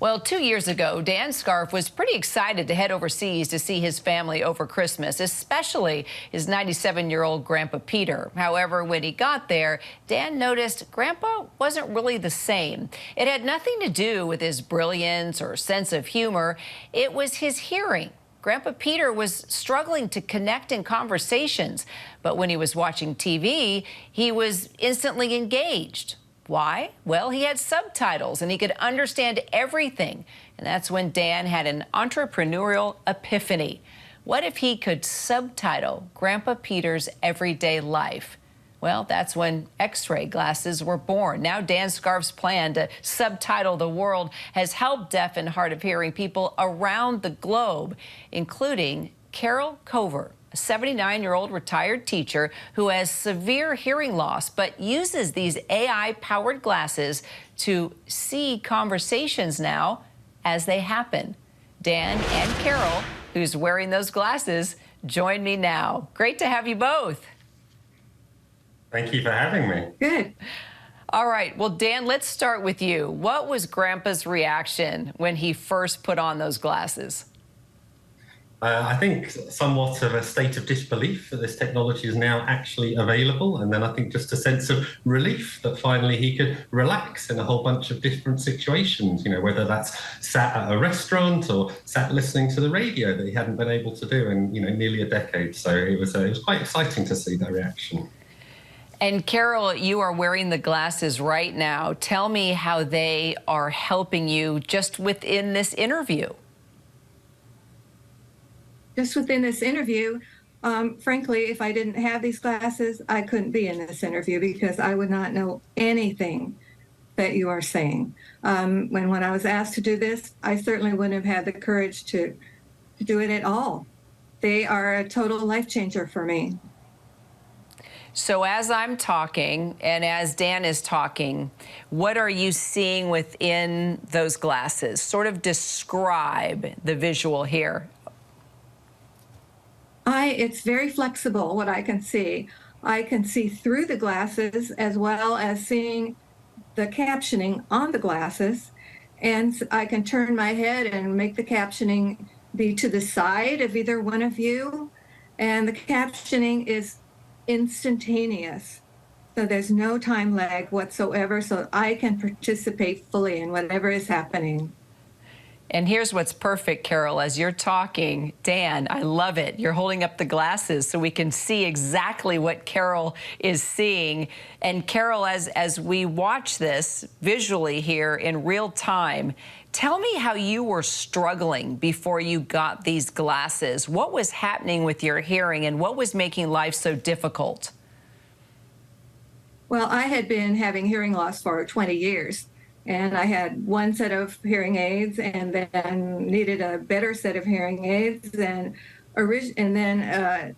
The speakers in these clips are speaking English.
Well, 2 years ago, Dan Scarfe was pretty excited to head overseas to see his family over Christmas, especially his 97-year-old Grandpa Peter. However, when he got there, Dan noticed Grandpa wasn't really the same. It had nothing to do with his brilliance or sense of humor. It was his hearing. Grandpa Peter was struggling to connect in conversations, but when he was watching TV, he was instantly engaged. Why? Well, he had subtitles and he could understand everything. And that's when Dan had an entrepreneurial epiphany. What if he could subtitle Grandpa Peter's everyday life? Well, that's when Xrai glasses were born. Now Dan Scarfe's plan to subtitle the world has helped deaf and hard of hearing people around the globe, including Carol Cover, a 79-year-old retired teacher who has severe hearing loss but uses these AI-powered glasses to see conversations now as they happen. Dan and Carol, who's wearing those glasses, join me now. Great to have you both. Thank you for having me. Good. All right. Well, Dan, let's start with you. What was Grandpa's reaction when he first put on those glasses? I think somewhat of a state of disbelief that this technology is now actually available, and then I think just a sense of relief that finally he could relax in a whole bunch of different situations, you know, whether that's sat at a restaurant or sat listening to the radio that he hadn't been able to do in, you know, nearly a decade. So it was quite exciting to see that reaction. And Carol, you are wearing the glasses right now. Tell me how they are helping you just within this interview. Just within this interview, frankly, if I didn't have these glasses, I couldn't be in this interview because I would not know anything that you are saying. When I was asked to do this, I certainly wouldn't have had the courage to do it at all. They are a total life changer for me. So as I'm talking and as Dan is talking, what are you seeing within those glasses? Sort of describe the visual here. It's very flexible, what I can see. I can see through the glasses as well as seeing the captioning on the glasses. And I can turn my head and make the captioning be to the side of either one of you. And the captioning is instantaneous. So there's no time lag whatsoever. So I can participate fully in whatever is happening. And here's what's perfect, Carol, as you're talking, Dan, I love it. You're holding up the glasses so we can see exactly what Carol is seeing. And Carol, as we watch this visually here in real time, tell me how you were struggling before you got these glasses. What was happening with your hearing and what was making life so difficult? Well, I had been having hearing loss for 20 years. And I had one set of hearing aids and then needed a better set of hearing aids and then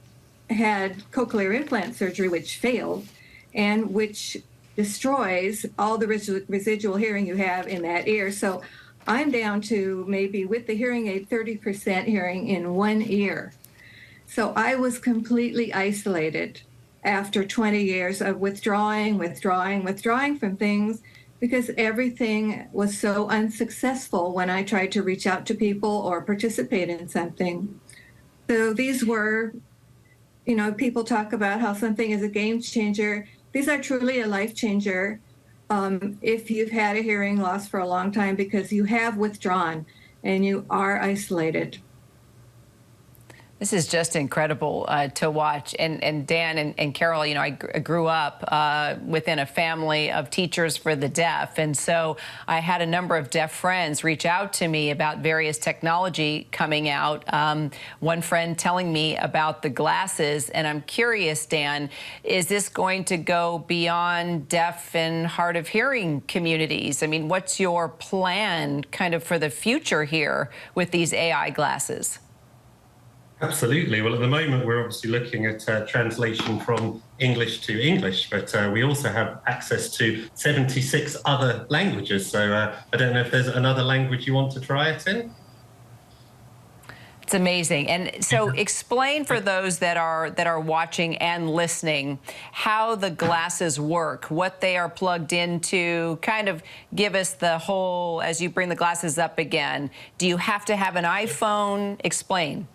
had cochlear implant surgery, which failed and which destroys all the residual hearing you have in that ear. So I'm down to maybe with the hearing aid, 30% hearing in one ear. So I was completely isolated after 20 years of withdrawing from things, because everything was so unsuccessful when I tried to reach out to people or participate in something. So these were, you know, people talk about how something is a game changer. These are truly a life changer if you've had a hearing loss for a long time, because you have withdrawn and you are isolated. This is just incredible to watch. And Dan and Carol, you know, I grew up within a family of teachers for the deaf. And so I had a number of deaf friends reach out to me about various technology coming out. One friend telling me about the glasses. And I'm curious, Dan, is this going to go beyond deaf and hard of hearing communities? I mean, what's your plan kind of for the future here with these AI glasses? Absolutely. Well, at the moment, we're obviously looking at translation from English to English, but we also have access to 76 other languages. So I don't know if there's another language you want to try it in. It's amazing. And so explain for those that are watching and listening how the glasses work, what they are plugged into. Kind of give us the whole, as you bring the glasses up again, do you have to have an iPhone? Explain.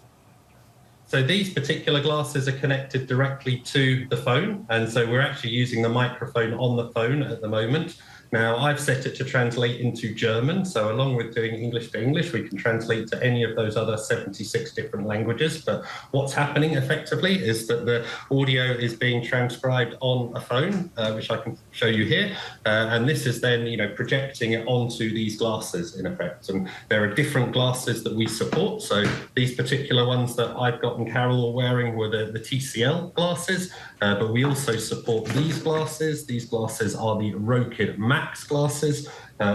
So these particular glasses are connected directly to the phone. And so we're actually using the microphone on the phone at the moment. Now, I've set it to translate into German, so along with doing English to English, we can translate to any of those other 76 different languages. But what's happening effectively is that the audio is being transcribed on a phone, which I can show you here. And this is then, projecting it onto these glasses in effect. And there are different glasses that we support. So these particular ones that I've got and Carol are wearing were the TCL glasses, but we also support these glasses. These glasses are the Rokid Max glasses.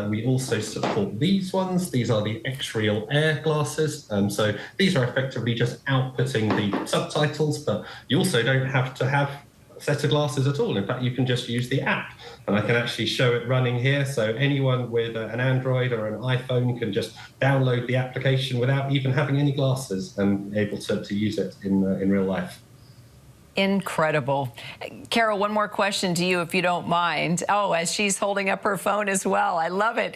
We also support these ones. These are the Xrai Air glasses. So these are effectively just outputting the subtitles, but you also don't have to have a set of glasses at all. In fact, you can just use the app. And I can actually show it running here. So anyone with an Android or an iPhone can just download the application without even having any glasses and able to use it in real life. Incredible. Carol, one more question to you, if you don't mind. Oh, as she's holding up her phone as well. I love it.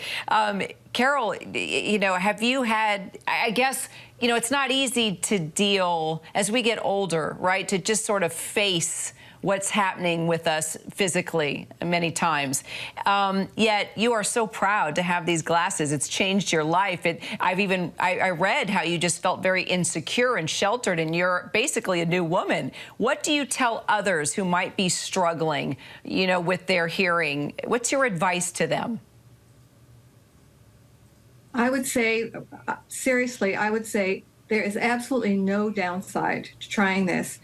Carol, have you had, I guess, it's not easy to deal as we get older, right, to just sort of face what's happening with us physically many times. Yet you are so proud to have these glasses. It's changed your life. I read how you just felt very insecure and sheltered, and you're basically a new woman. What do you tell others who might be struggling, with their hearing? What's your advice to them? I would say, seriously, there is absolutely no downside to trying this.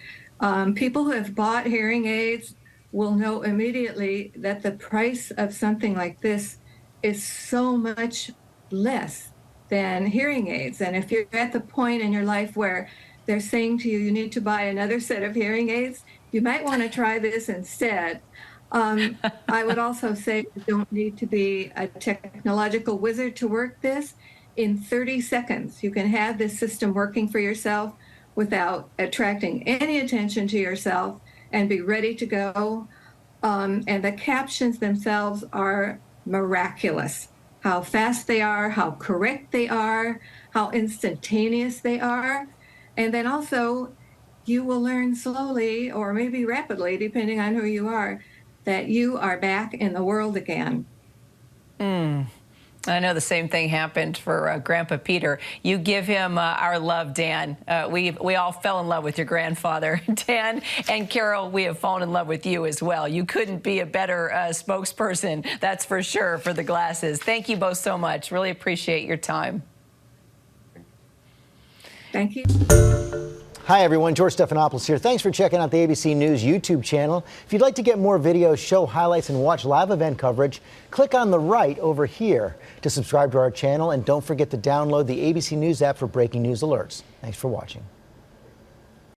People who have bought hearing aids will know immediately that the price of something like this is so much less than hearing aids. And if you're at the point in your life where they're saying to you, you need to buy another set of hearing aids, you might want to try this instead. I would also say you don't need to be a technological wizard to work this. In 30 seconds, you can have this system working for yourself without attracting any attention to yourself and be ready to go. And the captions themselves are miraculous. How fast they are, how correct they are, how instantaneous they are. And then also, you will learn slowly or maybe rapidly, depending on who you are, that you are back in the world again. I know the same thing happened for Grandpa Peter. You give him our love, Dan. We all fell in love with your grandfather. Dan and Carol, we have fallen in love with you as well. You couldn't be a better spokesperson, that's for sure, for the glasses. Thank you both so much. Really appreciate your time. Thank you. Hi, everyone. George Stephanopoulos here. Thanks for checking out the ABC News YouTube channel. If you'd like to get more videos, show highlights, and watch live event coverage, click on the right over here to subscribe to our channel. And don't forget to download the ABC News app for breaking news alerts. Thanks for watching.